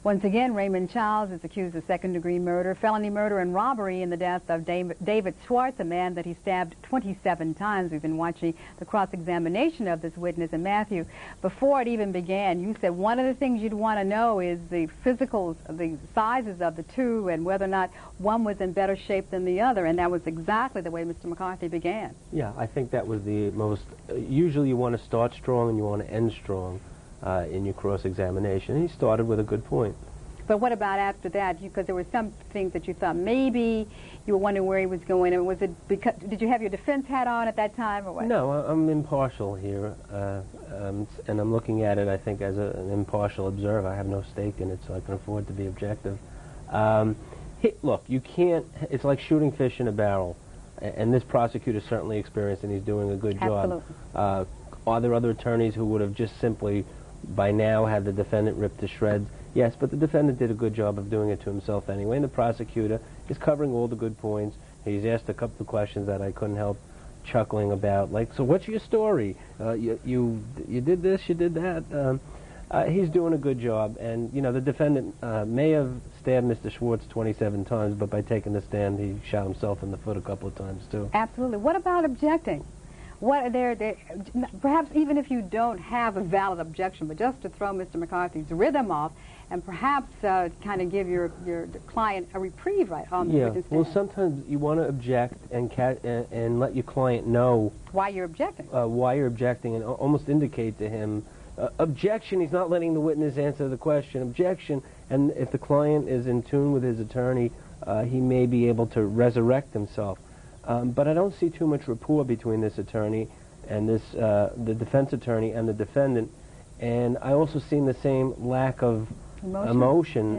Once again, Raymond Childs is accused of second-degree murder, felony murder, and robbery in the death of David Schwartz, a man that he stabbed 27 times. We've been watching the cross-examination of this witness. And Matthew, before it even began, you said one of the things you'd want to know is the physicals, the sizes of the two, and whether or not one was in better shape than the other. And that was exactly the way Mr. McCarthy began. Yeah, I think that was the most... usually you want to start strong and you want to end strong in your cross-examination. He started with a good point. But what about after that? Because there were some things that you thought maybe you were wondering where he was going. And was it because, did you have your defense hat on at that time, or what? No, I'm impartial here, and I'm looking at it, I think, as an impartial observer. I have no stake in it, so I can afford to be objective. Look, you can't... It's like shooting fish in a barrel, and this prosecutor is certainly experienced, and he's doing a good job. Absolutely. Are there other attorneys who would have just simply, by now, had the defendant ripped to shreds? Yes, but the defendant did a good job of doing it to himself anyway, and the prosecutor is covering all the good points. He's asked a couple of questions that I couldn't help chuckling about, like, so what's your story? You did this, you did that. He's doing a good job, and, you know, the defendant may have stabbed Mr. Schwartz 27 times, but by taking the stand, he shot himself in the foot a couple of times, too. Absolutely. What about objecting? What perhaps even if you don't have a valid objection, but just to throw Mr. McCarthy's rhythm off and perhaps kind of give your client a reprieve right on the witness stand. Well, sometimes you want to object and let your client know why you're objecting. Why you're objecting, and almost indicate to him, objection, he's not letting the witness answer the question, objection, and if the client is in tune with his attorney, he may be able to resurrect himself. But I don't see too much rapport between this attorney and the defense attorney and the defendant, and I also seen the same lack of emotion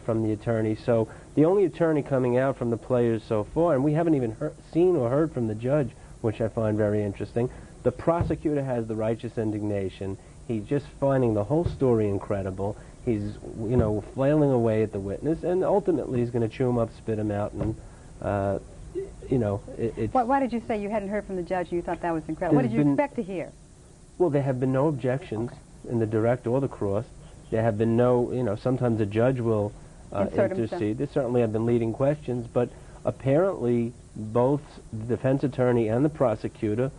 from the attorney. So the only attorney coming out from the players so far, and we haven't even seen or heard from the judge, which I find very interesting. The prosecutor has the righteous indignation. He's just finding the whole story incredible. He's, you know, flailing away at the witness, and ultimately he's going to chew him up, spit him out, and you know, it's... Why did you say you hadn't heard from the judge and you thought that was incredible? What did you expect to hear? Well, there have been no objections in the direct or the cross. There have been no, you know, sometimes the judge will intercede. There certainly have been leading questions, but apparently both the defense attorney and the prosecutor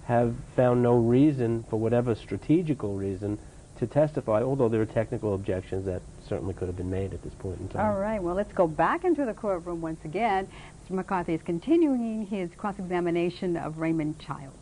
have found no reason, for whatever strategical reason, to testify, although there are technical objections that certainly could have been made at this point in time. All right, well, let's go back into the courtroom once again. Mr. McCarthy is continuing his cross-examination of Raymond Childs.